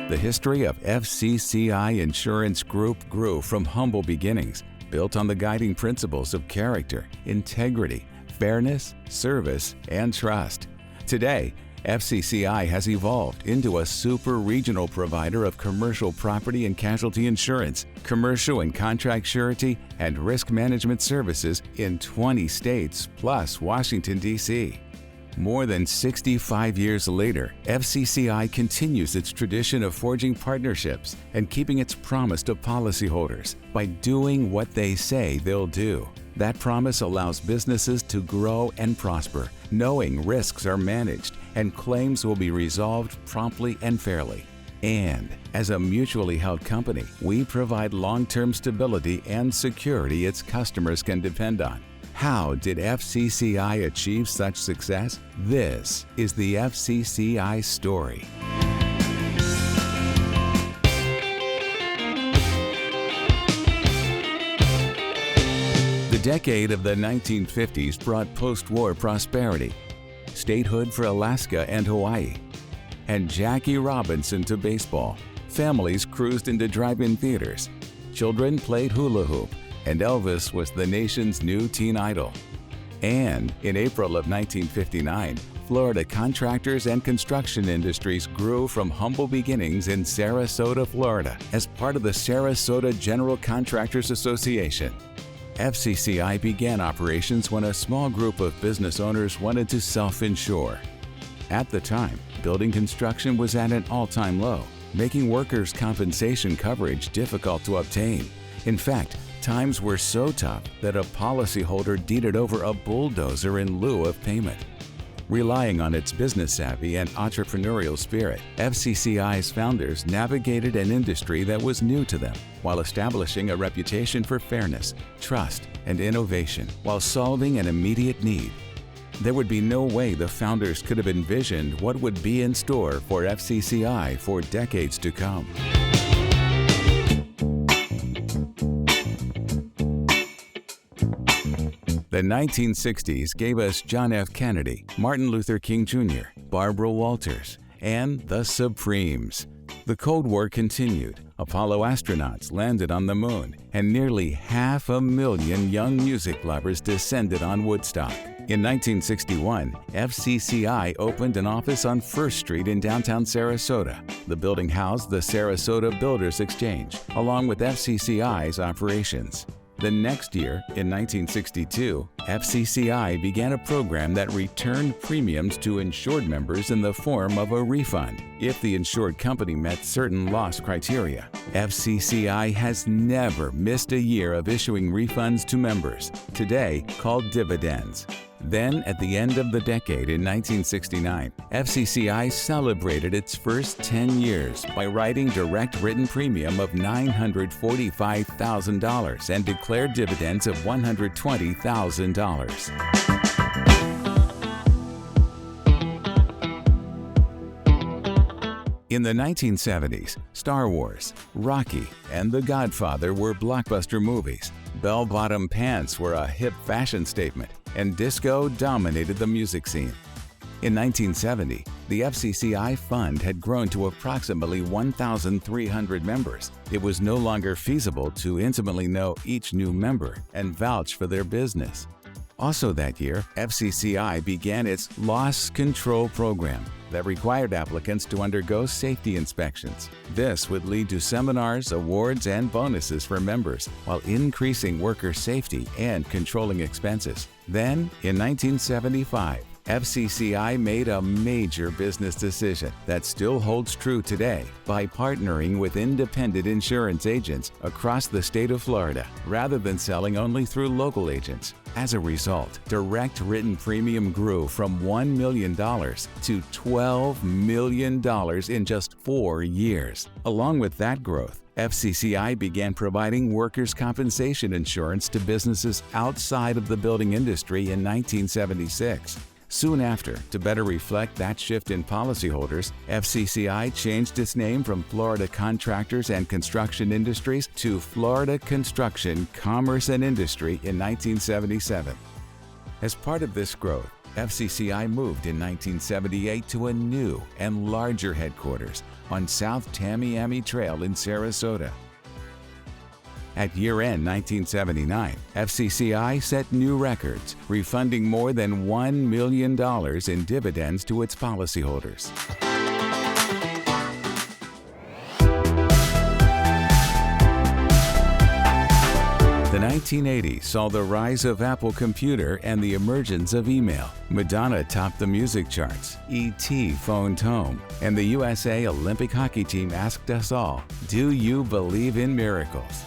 The history of FCCI Insurance Group grew from humble beginnings, built on the guiding principles of character, integrity, fairness, service, and trust. Today, FCCI has evolved into a super-regional provider of commercial property and casualty insurance, commercial and contract surety, and risk management services in 20 states plus Washington, D.C. More than 65 years later, FCCI continues its tradition of forging partnerships and keeping its promise to policyholders by doing what they say they'll do. That promise allows businesses to grow and prosper, knowing risks are managed and claims will be resolved promptly and fairly. And as a mutually held company, we provide long-term stability and security its customers can depend on. How did FCCI achieve such success? This is the FCCI story. The decade of the 1950s brought post-war prosperity, statehood for Alaska and Hawaii, and Jackie Robinson to baseball. Families cruised into drive-in theaters. Children played hula hoop, and Elvis was the nation's new teen idol. And in April of 1959, Florida contractors and construction industries grew from humble beginnings in Sarasota, Florida, as part of the Sarasota General Contractors Association. FCCI began operations when a small group of business owners wanted to self-insure. At the time, building construction was at an all-time low, making workers' compensation coverage difficult to obtain. In fact, times were so tough that a policyholder deeded over a bulldozer in lieu of payment. Relying on its business savvy and entrepreneurial spirit, FCCI's founders navigated an industry that was new to them while establishing a reputation for fairness, trust, and innovation while solving an immediate need. There would be no way the founders could have envisioned what would be in store for FCCI for decades to come. The 1960s gave us John F. Kennedy, Martin Luther King Jr., Barbara Walters, and the Supremes. The Cold War continued. Apollo astronauts landed on the moon, and nearly 500,000 young music lovers descended on Woodstock. In 1961, FCCI opened an office on First Street in downtown Sarasota. The building housed the Sarasota Builders Exchange, along with FCCI's operations. The next year, in 1962, FCCI began a program that returned premiums to insured members in the form of a refund if the insured company met certain loss criteria. FCCI has never missed a year of issuing refunds to members, today called dividends. Then, at the end of the decade in 1969, FCCI celebrated its first 10 years by writing direct written premium of $945,000 and declared dividends of $120,000. In the 1970s, Star Wars, Rocky, and The Godfather were blockbuster movies. Bell-bottom pants were a hip fashion statement, and disco dominated the music scene. In 1970, the FCCI fund had grown to approximately 1,300 members. It was no longer feasible to intimately know each new member and vouch for their business. Also that year, FCCI began its loss control program that required applicants to undergo safety inspections. This would lead to seminars, awards, and bonuses for members while increasing worker safety and controlling expenses. Then, in 1975, FCCI made a major business decision that still holds true today by partnering with independent insurance agents across the state of Florida rather than selling only through local agents. As a result, direct written premium grew from $1 million to $12 million in just 4 years. Along with that growth, FCCI began providing workers' compensation insurance to businesses outside of the building industry in 1976. Soon after, to better reflect that shift in policyholders, FCCI changed its name from Florida Contractors and Construction Industries to Florida Construction, Commerce and Industry in 1977. As part of this growth, FCCI moved in 1978 to a new and larger headquarters on South Tamiami Trail in Sarasota. At year-end 1979, FCCI set new records, refunding more than $1 million in dividends to its policyholders. The 1980s saw the rise of Apple Computer and the emergence of email. Madonna topped the music charts, E.T. phoned home, and the USA Olympic hockey team asked us all, "Do you believe in miracles?"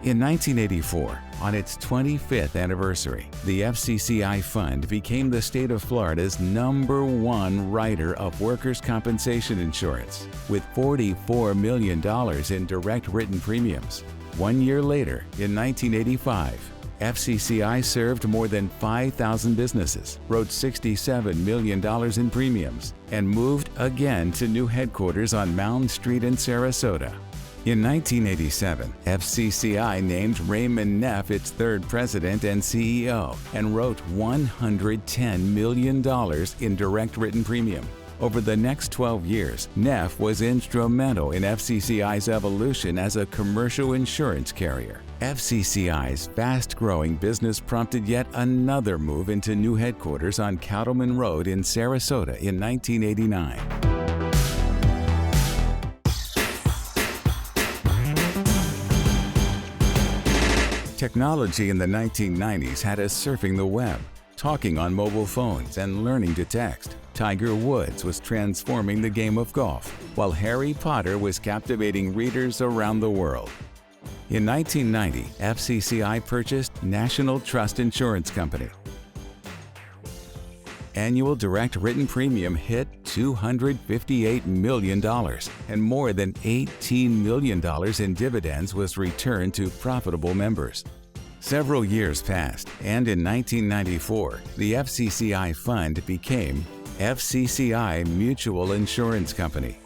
In 1984, on its 25th anniversary, the FCCI Fund became the state of Florida's #1 writer of workers' compensation insurance, with $44 million in direct written premiums. 1 year later, in 1985, FCCI served more than 5,000 businesses, wrote $67 million in premiums, and moved again to new headquarters on Mound Street in Sarasota. In 1987, FCCI named Raymond Neff its third president and CEO and wrote $110 million in direct written premium. Over the next 12 years, Neff was instrumental in FCCI's evolution as a commercial insurance carrier. FCCI's fast-growing business prompted yet another move into new headquarters on Cattleman Road in Sarasota in 1989. Technology in the 1990s had us surfing the web, talking on mobile phones, and learning to text. Tiger Woods was transforming the game of golf, while Harry Potter was captivating readers around the world. In 1990, FCCI purchased National Trust Insurance Company. Annual direct written premium hit $258 million, and more than $18 million in dividends was returned to profitable members. Several years passed, and in 1994, the FCCI Fund became FCCI Mutual Insurance Company.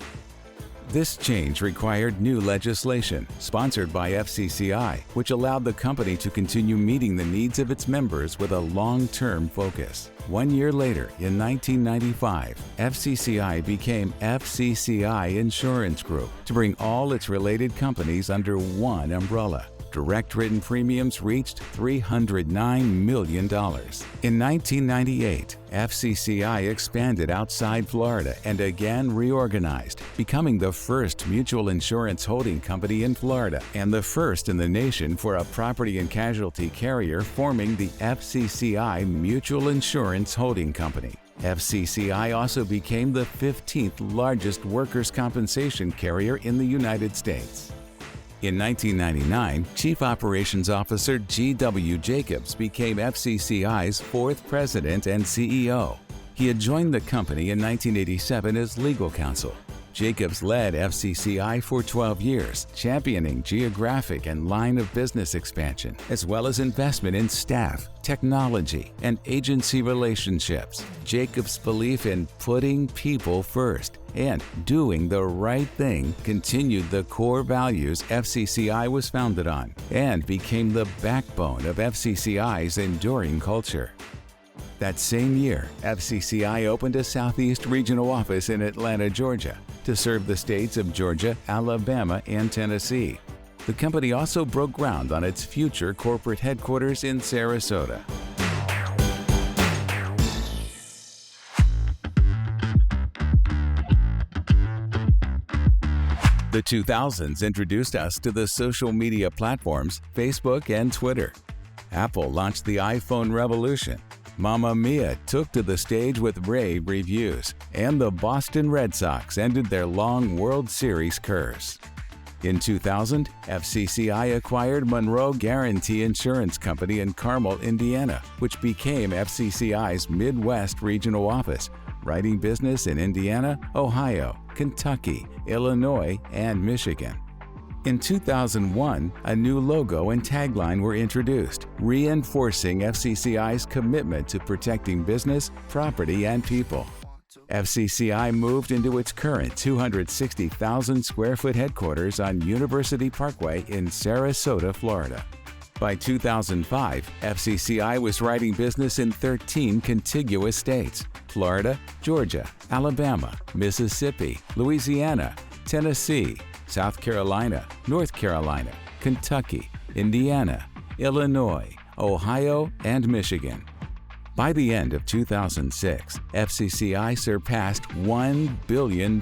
This change required new legislation, sponsored by FCCI, which allowed the company to continue meeting the needs of its members with a long-term focus. 1 year later, in 1995, FCCI became FCCI Insurance Group to bring all its related companies under one umbrella. Direct written premiums reached $309 million. In 1998, FCCI expanded outside Florida and again reorganized, becoming the first mutual insurance holding company in Florida and the first in the nation for a property and casualty carrier, forming the FCCI Mutual Insurance Holding Company. FCCI also became the 15th largest workers' compensation carrier in the United States. In 1999, Chief Operations Officer G.W. Jacobs became FCCI's fourth president and CEO. He had joined the company in 1987 as legal counsel. Jacobs led FCCI for 12 years, championing geographic and line of business expansion, as well as investment in staff, technology, and agency relationships. Jacobs' belief in putting people first and doing the right thing continued the core values FCCI was founded on and became the backbone of FCCI's enduring culture. That same year, FCCI opened a Southeast Regional office in Atlanta, Georgia, to serve the states of Georgia, Alabama, and Tennessee. The company also broke ground on its future corporate headquarters in Sarasota. The 2000s introduced us to the social media platforms Facebook and Twitter. Apple launched the iPhone revolution. Mamma Mia took to the stage with rave reviews, and the Boston Red Sox ended their long World Series curse. In 2000, FCCI acquired Monroe Guarantee Insurance Company in Carmel, Indiana, which became FCCI's Midwest regional office, writing business in Indiana, Ohio, Kentucky, Illinois, and Michigan. In 2001, a new logo and tagline were introduced, reinforcing FCCI's commitment to protecting business, property, and people. FCCI moved into its current 260,000 square foot headquarters on University Parkway in Sarasota, Florida. By 2005, FCCI was writing business in 13 contiguous states: Florida, Georgia, Alabama, Mississippi, Louisiana, Tennessee, South Carolina, North Carolina, Kentucky, Indiana, Illinois, Ohio, and Michigan. By the end of 2006, FCCI surpassed $1 billion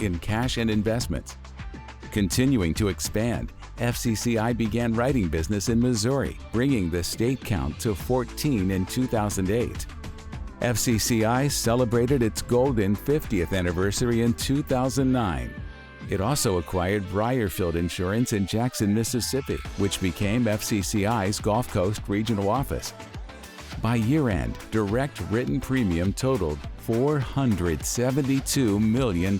in cash and investments. Continuing to expand, FCCI began writing business in Missouri, bringing the state count to 14 in 2008. FCCI celebrated its golden 50th anniversary in 2009. It also acquired Briarfield Insurance in Jackson, Mississippi, which became FCCI's Gulf Coast regional office. By year-end, direct written premium totaled $472 million.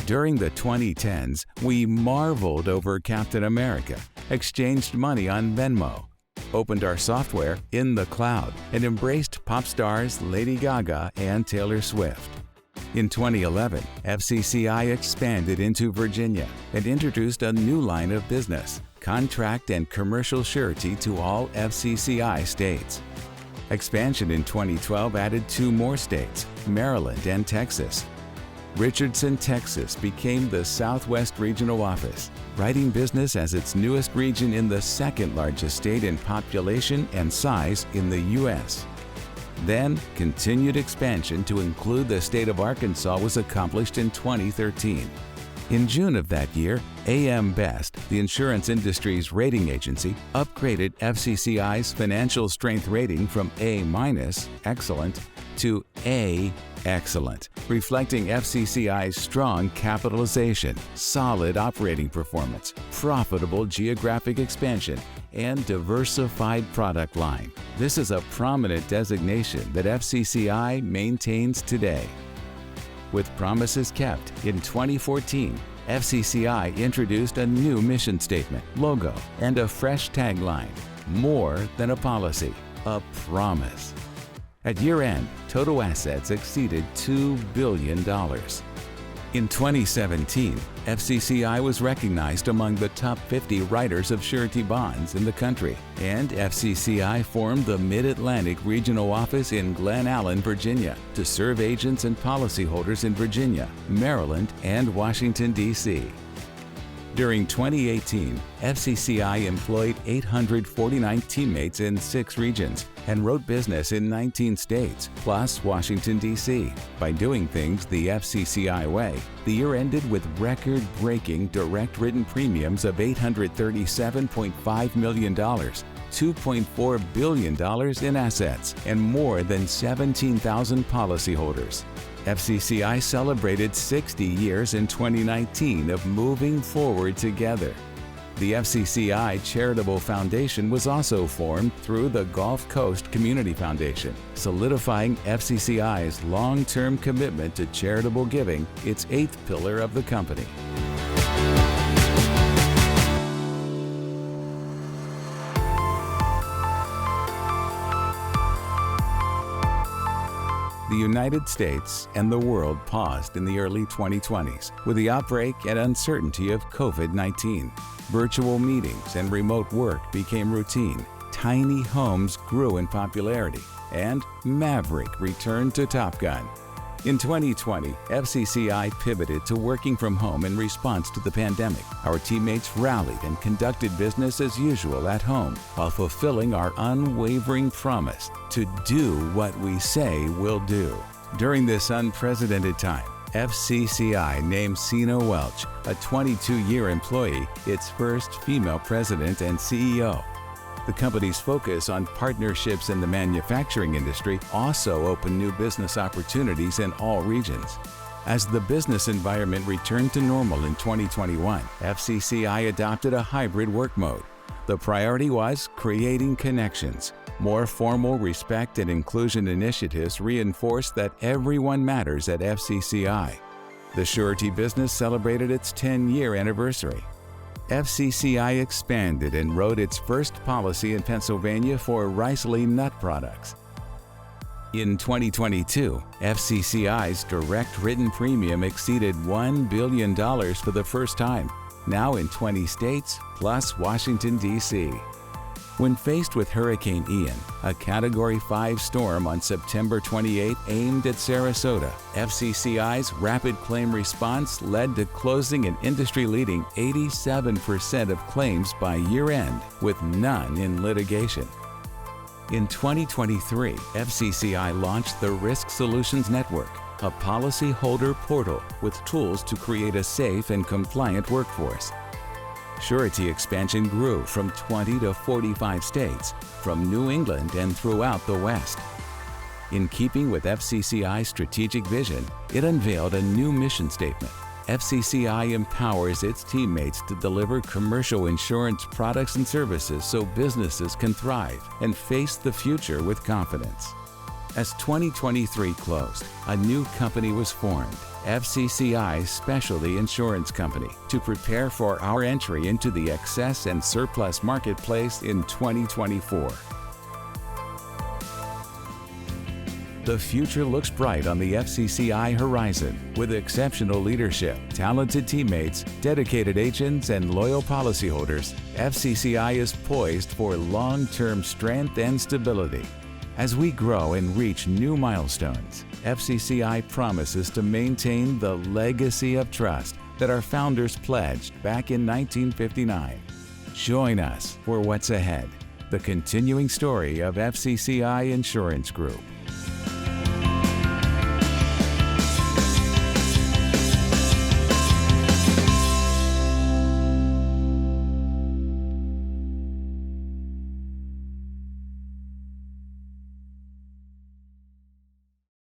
During the 2010s, we marveled over Captain America, exchanged money on Venmo, opened our software in the cloud, and embraced pop stars Lady Gaga and Taylor Swift. In 2011, FCCI expanded into Virginia and introduced a new line of business, contract and commercial surety, to all FCCI states. Expansion in 2012 added 2 more states, Maryland and Texas. Richardson, Texas became the Southwest Regional Office, writing business as its newest region in the 2nd largest state in population and size in the U.S. Then, continued expansion to include the state of Arkansas was accomplished in 2013. In June of that year, AM Best, the insurance industry's rating agency, upgraded FCCI's financial strength rating from A- excellent to A excellent, reflecting FCCI's strong capitalization, solid operating performance, profitable geographic expansion, and diversified product line. This is a prominent designation that FCCI maintains today. With promises kept, in 2014, FCCI introduced a new mission statement, logo, and a fresh tagline: more than a policy, a promise. At year-end, total assets exceeded $2 billion. In 2017, FCCI was recognized among the top 50 writers of surety bonds in the country, and FCCI formed the Mid-Atlantic Regional Office in Glen Allen, Virginia, to serve agents and policyholders in Virginia, Maryland, and Washington, D.C. During 2018, FCCI employed 849 teammates in 6 regions and wrote business in 19 states, plus Washington, D.C. By doing things the FCCI way, the year ended with record-breaking direct written premiums of $837.5 million, $2.4 billion in assets, and more than 17,000 policyholders. FCCI celebrated 60 years in 2019 of moving forward together. The FCCI Charitable Foundation was also formed through the Gulf Coast Community Foundation, solidifying FCCI's long-term commitment to charitable giving, its 8th pillar of the company. The United States and the world paused in the early 2020s with the outbreak and uncertainty of COVID-19. Virtual meetings and remote work became routine. Tiny homes grew in popularity, and Maverick returned to Top Gun. In 2020, FCCI pivoted to working from home in response to the pandemic. Our teammates rallied and conducted business as usual at home while fulfilling our unwavering promise to do what we say we'll do. During this unprecedented time, FCCI named Sina Welch, a 22-year employee, its first female president and CEO. The company's focus on partnerships in the manufacturing industry also opened new business opportunities in all regions. As the business environment returned to normal in 2021, FCCI adopted a hybrid work mode. The priority was creating connections. More formal respect and inclusion initiatives reinforced that everyone matters at FCCI. The surety business celebrated its 10-year anniversary. FCCI expanded and wrote its first policy in Pennsylvania for Risley Nut Products. In 2022, FCCI's direct written premium exceeded $1 billion for the first time, now in 20 states plus Washington, D.C. When faced with Hurricane Ian, a Category 5 storm on September 28 aimed at Sarasota, FCCI's rapid claim response led to closing an industry-leading 87% of claims by year-end, with none in litigation. In 2023, FCCI launched the Risk Solutions Network, a policyholder portal with tools to create a safe and compliant workforce. Surety expansion grew from 20 to 45 states, from New England and throughout the West. In keeping with FCCI's strategic vision, it unveiled a new mission statement. FCCI empowers its teammates to deliver commercial insurance products and services so businesses can thrive and face the future with confidence. As 2023 closed, a new company was formed, FCCI Specialty Insurance Company, to prepare for our entry into the excess and surplus marketplace in 2024. The future looks bright on the FCCI horizon. With exceptional leadership, talented teammates, dedicated agents, and loyal policyholders, FCCI is poised for long-term strength and stability. As we grow and reach new milestones, FCCI promises to maintain the legacy of trust that our founders pledged back in 1959. Join us for what's ahead, the continuing story of FCCI Insurance Group.